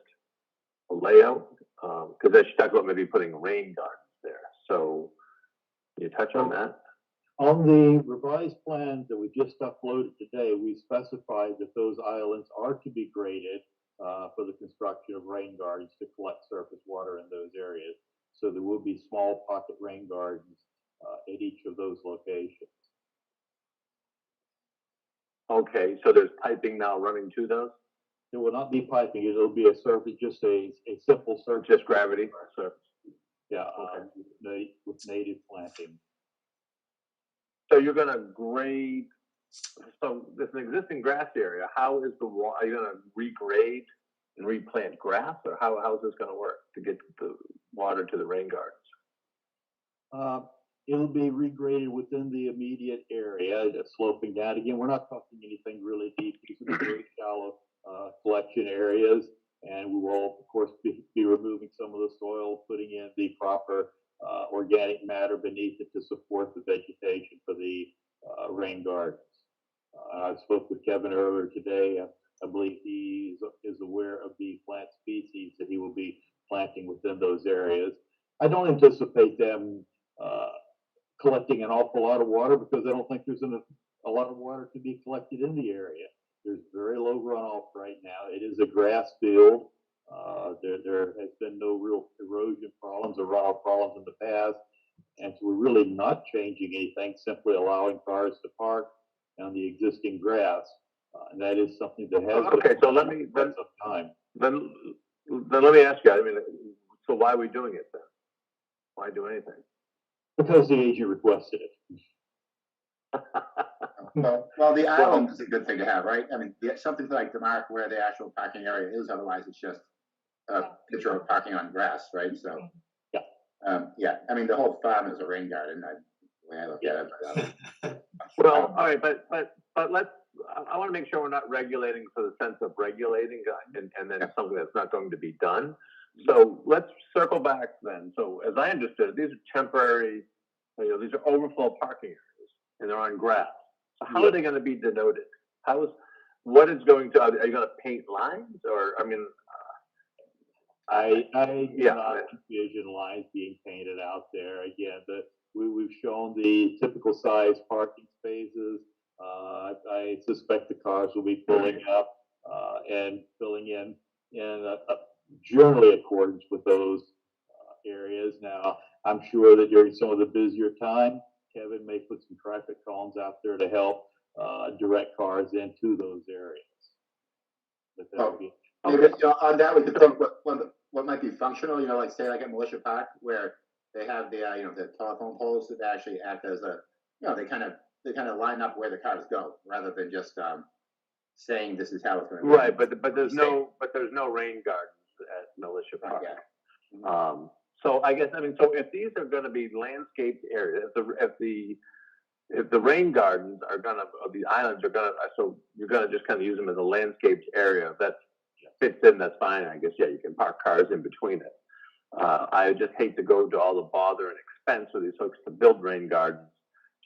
a layout? Because she talked about maybe putting rain gardens there. So can you touch on that? On the revised plans that we just uploaded today, we specified that those islands are to be graded for the construction of rain gardens to collect surface water in those areas. So there will be small pocket rain gardens at each of those locations. Okay, so there's piping now running to those? There will not be piping. It'll be a surface, just a simple surface. Just gravity surface. Yeah, with native planting. So you're going to grade. So there's an existing grass area. How is are you going to regrade and replant grass, or how is this going to work to get the water to the rain gardens? It'll be regraded within the immediate area, sloping down. Again, we're not talking anything really deep. These are very shallow collection areas, and we will, of course, be removing some of the soil, putting in the proper organic matter beneath it to support the vegetation for the rain gardens. I spoke with Kevin earlier today. I believe he is aware of the plant species that he will be planting within those areas. I don't anticipate them collecting an awful lot of water, because I don't think there's a lot of water to be collected in the area. There's very low runoff right now. It is a grass field. There has been no real erosion problems or runoff problems in the past. And so we're really not changing anything, simply allowing cars to park on the existing grass. And that is something that has okay, so let me then let me ask you, I mean, so why are we doing it then? Why do anything? Because the agent requested it. Well, the island is a good thing to have, right? I mean, something like to mark where the actual parking area is. Otherwise, it's just a picture of parking on grass, right? So, yeah. I mean, the whole farm is a rain garden. The way I look at it. Well, all right, but I want to make sure we're not regulating for the sense of regulating and then something that's not going to be done. So let's circle back then. So as I understood it, these are temporary, these are overflow parking areas and they're on grass. So how are they going to be denoted? What is going to, are you going to paint lines or, I mean, I do Yeah. not envision lines being painted out there. Again, we've shown the typical size parking spaces. I suspect the cars will be pulling up and filling in generally accordance with those areas. Now, I'm sure that during some of the busier time, Kevin may put some traffic cones out there to help direct cars into those areas. But that would be Maybe on that, we could think what might be functional, like say like at Militia Park where they have the, the telephone poles that actually act as a, they kind of line up where the cars go rather than just saying this is how it's going to be. right, but there's no rain gardens at Militia Park. Yeah. So I guess, so if these are gonna be landscaped areas, if the rain gardens are gonna, the islands are gonna, so you're gonna just kind of use them as a landscaped area, if that fits in, that's fine, I guess, yeah, you can park cars in between it. I just hate to go to all the bother and expense for these folks to build rain gardens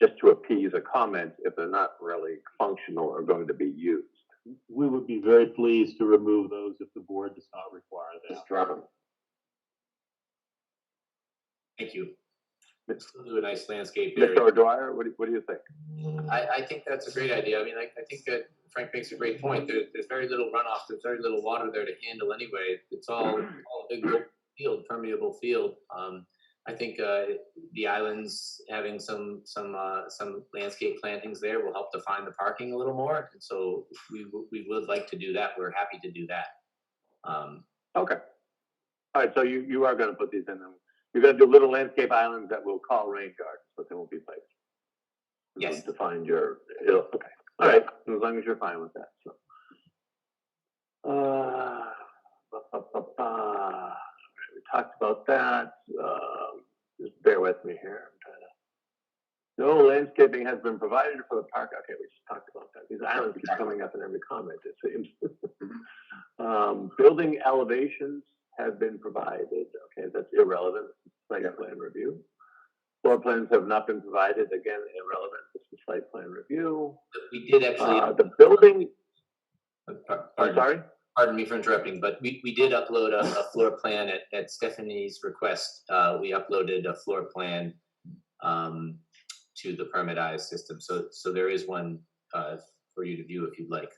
just to appease a comment if they're not really functional or going to be used. We would be very pleased to remove those if the board does not require that. Just drop them. Thank you. Still do a nice landscape area. Mr. O'Dwyer, what do you think? I think that's a great idea. I mean, I think that Frank makes a great point. There's very little runoff. There's very little water there to handle anyway. It's all a big field, permeable field. I think the islands having some landscape plantings there will help define the parking a little more. And so we would like to do that. We're happy to do that. Okay. All right, so you are going to put these in them. You're going to do little landscape islands that we'll call rain gardens, but they won't be placed. Yes. Define your, okay. All right, as long as you're fine with that, so. We talked about that. Just bear with me here. I'm trying to. No landscaping has been provided for the park. Okay, we just talked about that. These islands keep coming up in every comment, it seems. Building elevations have been provided. Okay, that's irrelevant. Site plan review. Floor plans have not been provided. Again, irrelevant. This is site plan review. We did actually. The building. I'm sorry. Pardon me for interrupting, but we did upload a floor plan at Stephanie's request. We uploaded a floor plan to the Permit-Eyes system. So there is one for you to view if you'd like.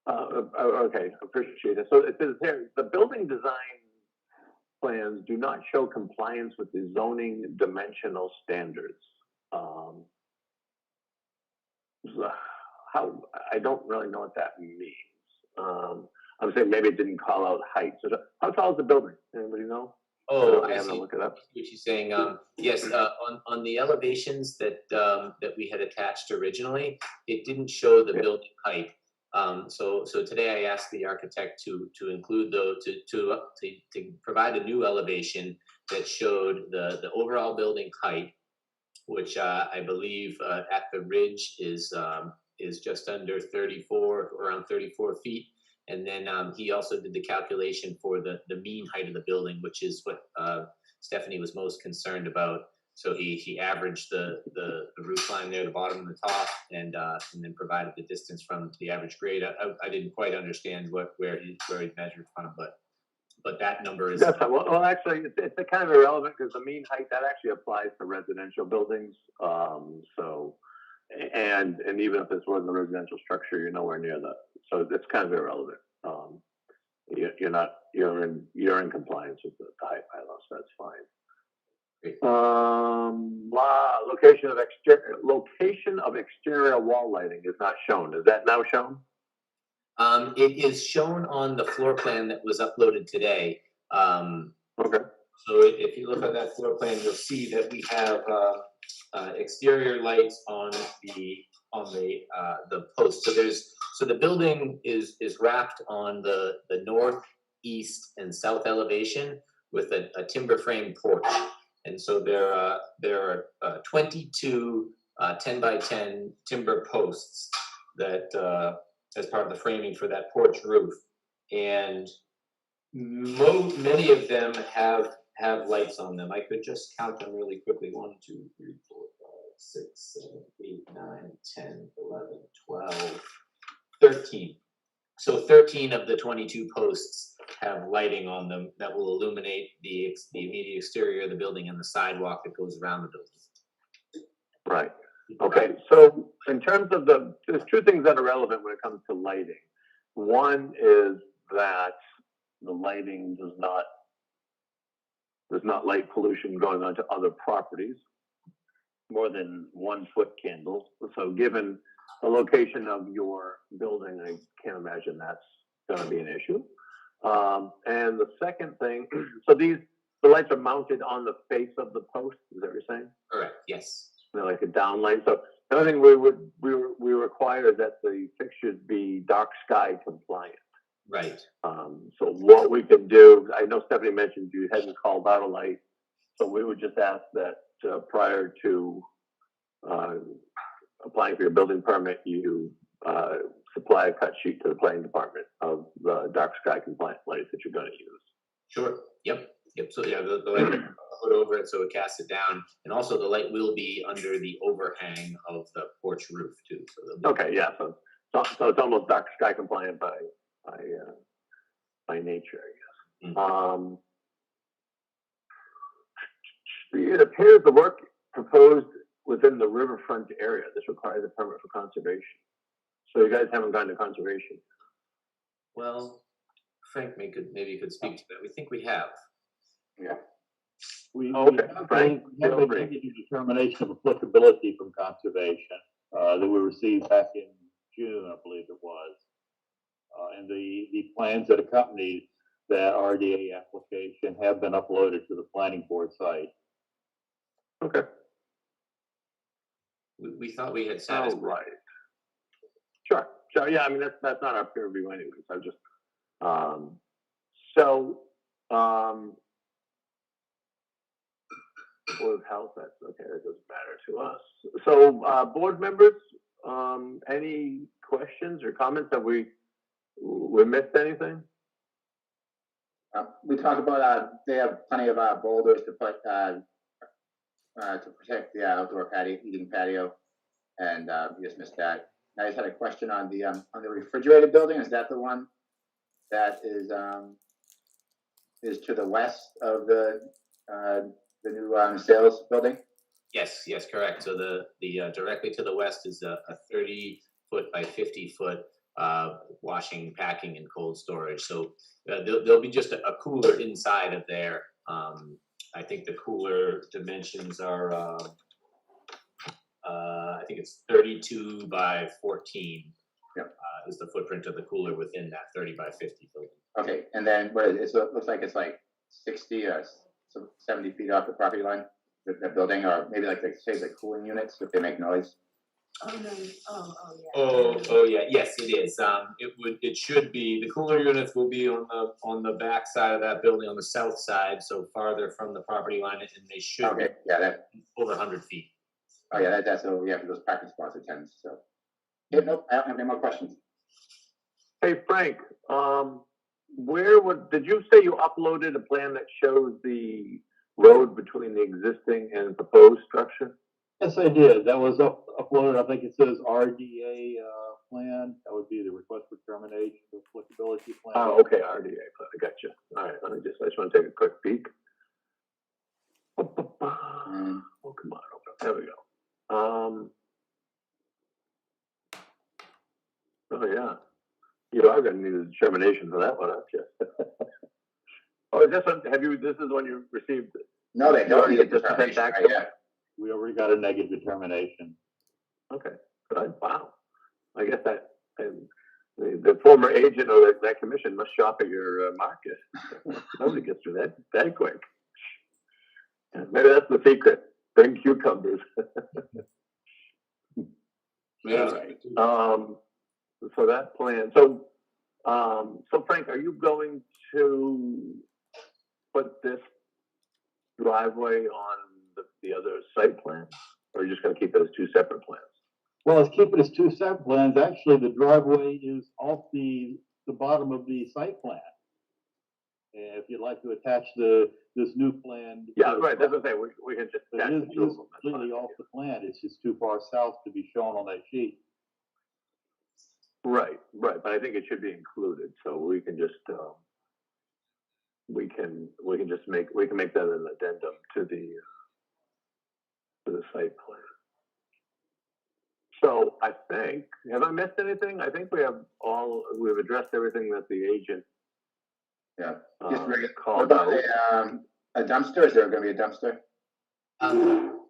Okay, appreciate it. So it says here, the building design plans do not show compliance with the zoning dimensional standards. I don't really know what that means. I'm saying maybe it didn't call out height. So how tall is the building? Anybody know? Oh, I see. Look it up. What she's saying. Yes, on the elevations that we had attached originally, it didn't show the building height. So today I asked the architect to include those to provide a new elevation that showed the overall building height, which I believe at the ridge is just under 34, around 34 feet. And then he also did the calculation for the mean height of the building, which is what Stephanie was most concerned about. So he averaged the roof line there, the bottom and the top, and then provided the distance from the average grade. I didn't quite understand where he measured from, but that number is. That's well, actually, it's kind of irrelevant because the mean height that actually applies to residential buildings. So, and even if this wasn't a residential structure, you're nowhere near that. So it's kind of irrelevant. You're in compliance with the height bylaw, so that's fine. Location of exterior wall lighting is not shown. Is that now shown? It is shown on the floor plan that was uploaded today. Okay. So if you look at that floor plan, you'll see that we have exterior lights on the post. So the building is wrapped on the north, east, and south elevation with a timber frame porch. And so there are 22 10 by 10 timber posts that, as part of the framing for that porch roof. And many of them have lights on them. I could just count them really quickly. 1, 2, 3, 4, 5, 6, 7, 8, 9, 10, 11, 12, 13. So 13 of the 22 posts have lighting on them that will illuminate the immediate exterior of the building and the sidewalk that goes around the building. Right. Okay, so in terms of there's two things that are relevant when it comes to lighting. One is that the lighting there's not light pollution going on to other properties, more than 1 foot candles. So given the location of your building, I can't imagine that's gonna be an issue. And the second thing, so the lights are mounted on the face of the post, is that what you're saying? Correct, yes. They're like a downlight. So the other thing we require is that the fixtures be dark sky compliant. Right. So what we can do, I know Stephanie mentioned you hadn't called out a light, so we would just ask that prior to applying for your building permit, you supply a cut sheet to the planning department of the dark sky compliant lights that you're going to use. Sure. Yep. So yeah, the light will put over it so it casts it down, and also the light will be under the overhang of the porch roof too. So Okay, yeah. So it's almost dark sky compliant by nature, I guess. It appears the work proposed within the riverfront area. This requires a permit for conservation. So you guys haven't gone to conservation. Well, Frank maybe could speak to that. We think we have. Yeah. Okay, Frank, We have a feel free. negative determination of applicability from conservation that we received back in June, I believe it was. And the plans that accompanied that RDA application have been uploaded to the planning board site. Okay. We thought we had All satisfied. right. Sure. So yeah, I mean that's not our peer review anyway. So just Board of Health, that's okay, that doesn't matter to us. So board members, any questions or comments? Have we missed anything? We talked about, they have plenty of boulders to put, to protect the outdoor patio, eating patio, and we just missed that. I just had a question on the refrigerated building. Is that the one that is to the west of the new sales building? Yes, correct. So the directly to the west is a 30-foot by 50-foot washing, packing, and cold storage. So there'll be just a cooler inside of there. I think the cooler dimensions are, I think it's 32 by 14. Yep. Is the footprint of the cooler within that 30 by 50 building. Okay, and then what is it? So it looks like it's like 60 or 70 feet off the property line, the building, or maybe like say the cooling units if they make noise. Oh, no. Yeah. Oh yeah, yes it is. It should be, the cooler units will be on the back side of that building, on the south side, so farther from the property line, and they should Okay, yeah, that. be over 100 feet. Oh yeah, that's so yeah, for those parking spots at 10. So yeah, nope, I don't have any more questions. Hey Frank, did you say you uploaded a plan that shows the road between the existing and proposed structure? Yes, I did. That was uploaded. I think it says RDA plan. That would be the request for termination of applicability plan. Oh, okay, RDA plan. I got you. All right, I just want to take a quick peek. Oh, come on, open up. There we go. Oh yeah, you are going to need a determination for that one, aren't you? Oh, this one, this is when you received it? No, they don't need a Just sent determination back right to yet. We already got a negative determination. Okay, good, wow. I guess that, the former agent or that commission must shop at your market. Nobody gets through that quick. Maybe that's the secret, bring cucumbers. All right, so that plan, so Frank, are you going to put this driveway on the other site plan? Or are you just gonna keep it as two separate plans? Well, let's keep it as two separate plans. Actually, the driveway is off the bottom of the site plan. And if you'd like to attach this new plan. Yeah, right, that's what I'm saying, we can just It attach is the two of them. That's completely fine. off the plan. It's just too far south to be shown on that sheet. Right, but I think it should be included, so we can just, we can make that an addendum to the site plan. So I think, have I missed anything? I think we've addressed everything that the agent, Yeah. Just regular. What called about out. a dumpster? Is there gonna be a dumpster?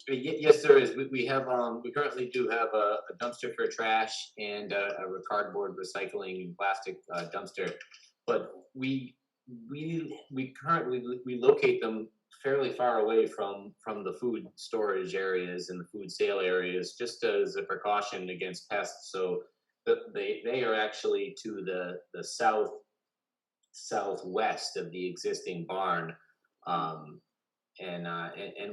Yes, there is. We have, we currently do have a dumpster for trash and a cardboard recycling plastic dumpster. But we currently, we locate them fairly far away from the food storage areas and the food sale areas, just as a precaution against pests. So they are actually to the southwest of the existing barn. And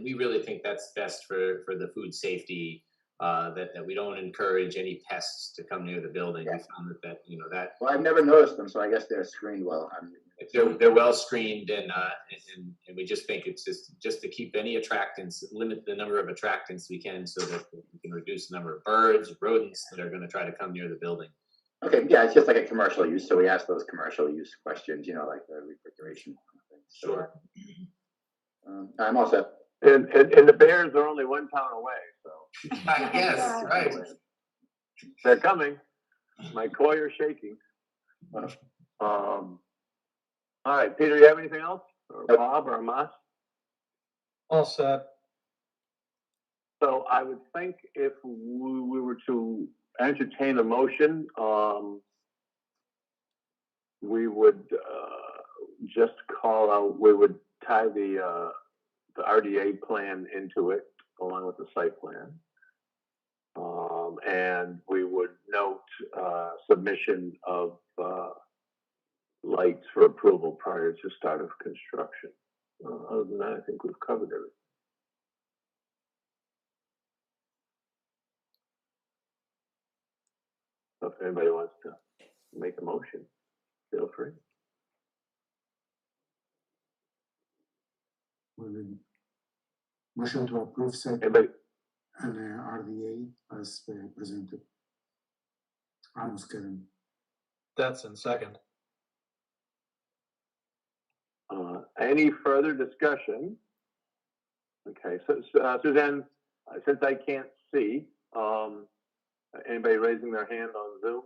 we really think that's best for the food safety, that we don't encourage any pests to come near the building. We found that Well, I've never noticed them, so I guess they're screened well. they're well screened, and we just think it's just to keep any attractants, limit the number of attractants we can, so that we can reduce the number of birds, rodents that are going to try to come near the building. Okay, yeah, it's just like a commercial use, so we ask those commercial use questions, like the refrigeration. Sure. I'm all set. And the Bears are only one town away, so. Yes, right. They're coming. My coy are shaking. All right, Peter, you have anything else? Or Bob or Amas? All set. So I would think if we were to entertain a motion, we would just call out, we would tie the RDA plan into it along with the site plan. And we would note submission of lights for approval prior to start of construction. Other than that, I think we've covered everything. So if anybody wants to make a motion, feel free. Motion to approve site Anybody? and RDA as presented. Amos Kevin. That's in second. Any further discussion? Okay, so Suzanne, since I can't see, anybody raising their hand on Zoom?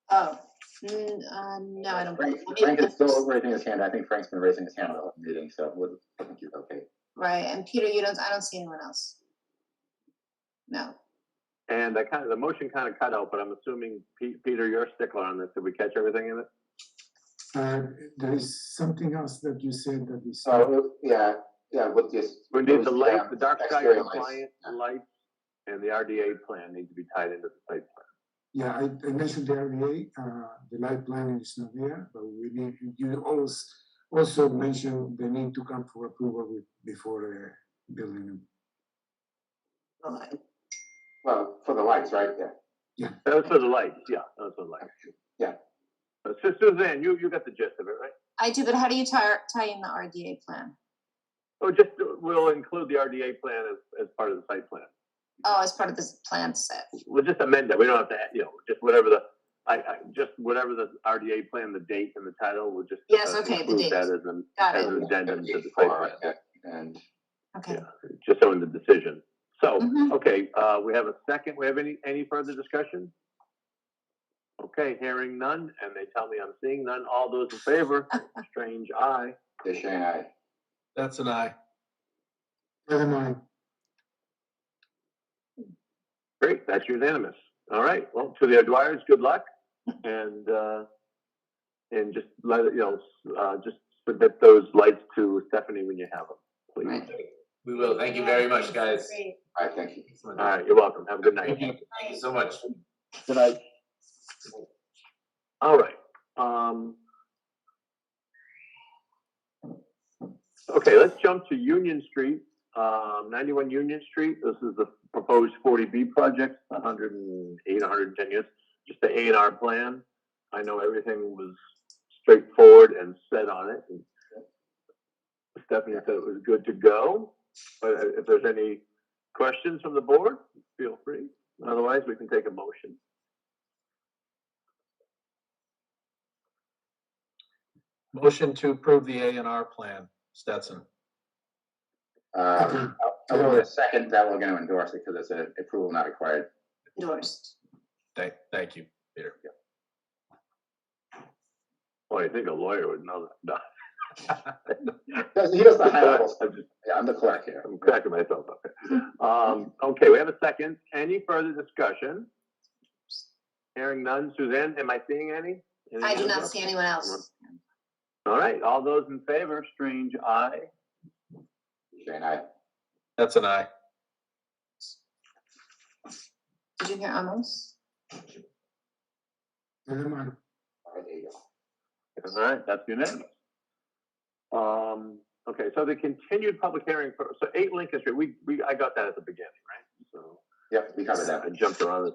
Oh, no, I don't. Frank is still raising his hand. I think Frank's been raising his hand the whole meeting, so I think he's okay. Right, and Peter, I don't see anyone else. No. And the motion kind of cut out, but I'm assuming, Peter, you're a stickler on this. Did we catch everything in it? There is something else that you said that is. Yeah, with this. We need the lights, the dark sky exterior compliant lights. lights, and the RDA plan need to be tied into the site plan. Yeah, I mentioned the RDA, the light planning is not there, but we need, you also mentioned the need to come for approval before building them. Well, for the lights, right? Yeah. That was for the lights, yeah, that was for the lights. Yeah. So Suzanne, you got the gist of it, right? I do, but how do you tie in the RDA plan? Oh, we'll include the RDA plan as part of the site plan. Oh, as part of this plan set. We'll just amend it. We don't have to, just whatever whatever the RDA plan, the date and the title, we'll just Yes, okay, the include date. that as an addendum to the site plan. And Okay. Yeah, just so in the decision. So, Mhm. okay, we have a second. We have any further discussion? Okay, hearing none, and they tell me I'm seeing none. All those in favor, strange eye. Shane, aye. That's an aye. Kevin, aye. Great, that's unanimous. All right, well, to the O'Dwyers, good luck, and just let it, just submit those lights to Stephanie when you have them, please. Right. We will. Thank you very much, guys. Great. All right, thank you. All right, you're welcome. Have a good night. Thank you so much. Good night. All right. Okay, let's jump to Union Street, 91 Union Street. This is the proposed 40B project, 108, 110 years. Just the A&R plan. I know everything was straightforward and set on it. And Stephanie said it was good to go. But if there's any questions from the board, feel free. Otherwise, we can take a motion. Motion to approve the A&R plan, Stetson. I'll go with a second that we're gonna endorse it because it's an approval not required. Endorsed. Thank you, Peter. Well, I think a lawyer would know that. No. He does the high level stuff. Yeah, I'm the clerk here. I'm cracking myself up. Okay, we have a second. Any further discussion? Hearing none. Suzanne, am I seeing any? I do not see anyone else. All right, all those in favor, Strange aye. Shane, aye. That's an aye. Did you hear Amos? Alemán. All right, there you go. All right, that's unanimous. Okay, so the continued public hearing for, so 8 Lincoln Street, I got that at the beginning, right? So Yep, we covered that. I jumped around,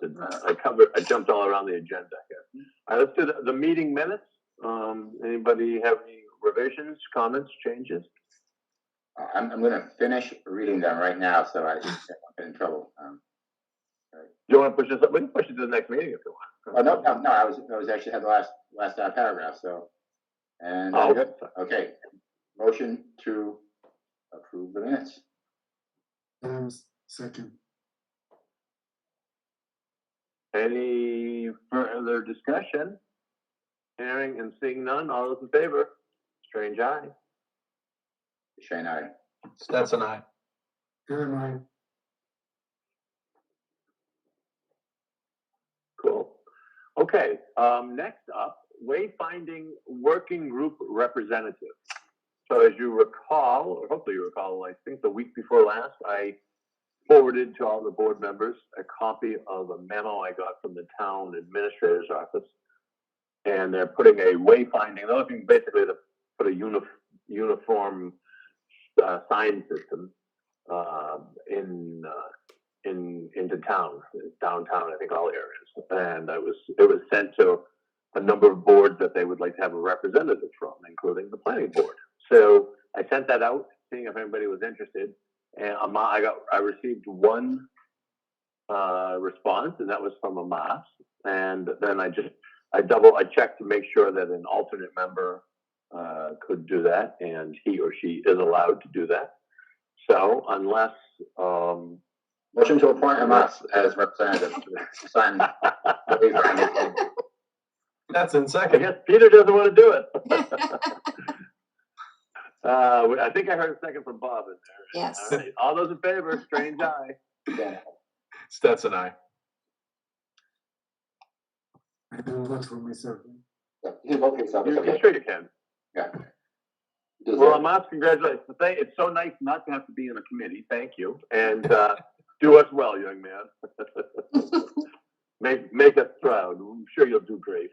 I jumped all around the agenda here. All right, let's do the meeting minutes. Anybody have any revisions, comments, changes? I'm gonna finish reading them right now, so I don't get in trouble. Do you want to push this up? We can push it to the next meeting if you want. Oh, no, I was actually had the last paragraph, so. And, Oh, good. Okay, motion to approve the minutes. Adams, second. Any further discussion? Hearing and seeing none, all those in favor? Strange aye. Shane, aye. Stetson, aye. Alemán. Cool. Okay, next up, Wayfinding Working Group Representative. So as you recall, or hopefully you recall, I think the week before last, I forwarded to all the board members a copy of a memo I got from the town administrator's office. And they're putting a wayfinding, they're looking basically to put a uniform sign system into town, downtown, I think all areas. And it was sent to a number of boards that they would like to have a representative from, including the planning board. So I sent that out, seeing if anybody was interested. And I received one response, and that was from Amas. And then I checked to make sure that an alternate member could do that, and he or she is allowed to do that. So unless Motion to appoint Amas as representative to sign the wayfinding. That's in I second. guess Peter doesn't want to do it. I think I heard a second from Bob in there. Yes. All right. All those in favor, Strange aye. Yeah. Stetson, aye. I don't vote for myself. You can vote for yourself. It's okay. Sure you can. Yeah. Well, Amas, congratulations. It's so nice not to have to be in a committee. Thank you. And do us well, young man. Make us proud. I'm sure you'll do great.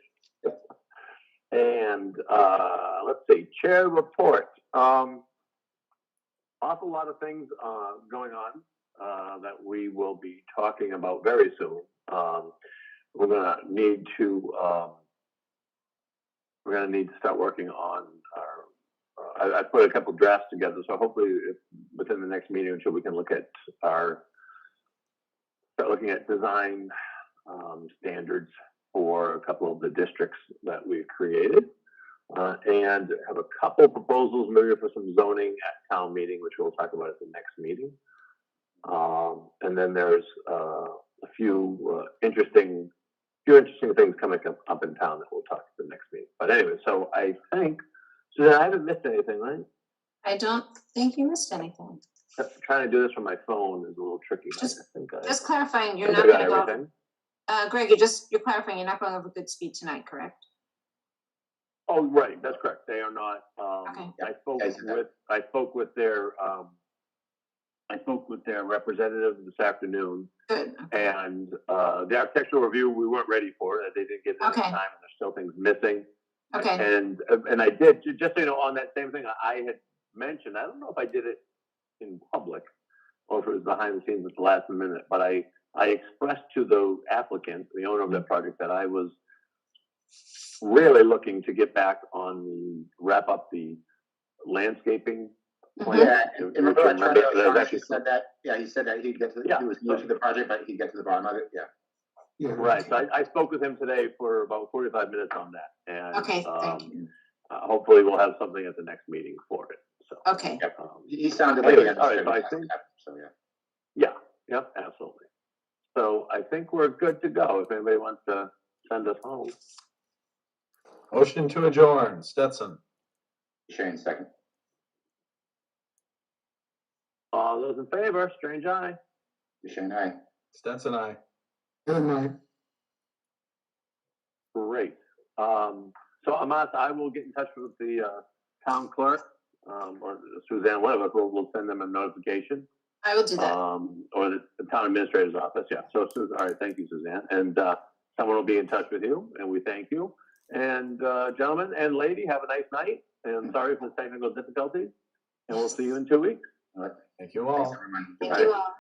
And let's see, chair report. Awful lot of things going on that we will be talking about very soon. We're gonna need to start working on our. I put a couple drafts together, so hopefully within the next meeting or two we can start looking at design standards for a couple of the districts that we've created, and have a couple proposals maybe for some zoning at town meeting, which we'll talk about at the next meeting. And then there's a few interesting things coming up in town that we'll talk at the next meeting. But anyway, so I think, Suzanne, I haven't missed anything, right? I don't think you missed anything. Trying to do this from my phone is a little tricky. Just clarifying, you're I not got gonna go, everything. Greg, you're clarifying, you're not going over good speed tonight, correct? Oh, right, that's correct. They are not, Okay. I spoke with their representative this afternoon, Good. and the architectural review, we weren't ready for it. They didn't get it in Okay. time, and there's still things missing. Okay, And I did, just so you know, on that same thing, I had mentioned, I don't know if I did it in public, or if it was behind the scenes at the last minute, but I expressed to the applicant, the owner of that project, that I was really looking to get back on wrap up the landscaping plan. Yeah, If in you report, remember, Charlie that was O'Shaughnessy actually- said that, yeah, he said that he'd get to, Yeah. he was new to the project, but he'd get to the bottom of it, yeah. Yeah. Right, so I spoke with him today for about 45 minutes on that, and Okay, thank you. hopefully we'll have something at the next meeting for it, so. Okay, He sounded like he Anyways, all right, understood. so I what think- happened, so, yeah. Yeah, yep, absolutely. So I think we're good to go, if anybody wants to send us home. Motion to adjourn, Stetson. Shane, second. All those in favor, strange eye. Shane, aye. Stetson, I. Good night. Great. So Amas, I will get in touch with the town clerk, or Suzanne, one of us will send them a notification. I will do that. Or the town administrator's office, yeah. So, all right, thank you, Suzanne. And, someone will be in touch with you, and we thank you. And, gentlemen and lady, have a nice night, and sorry for the technical difficulties. And we'll see you in 2 weeks. All right. Thank you Thanks, all. everyone. Thank you all.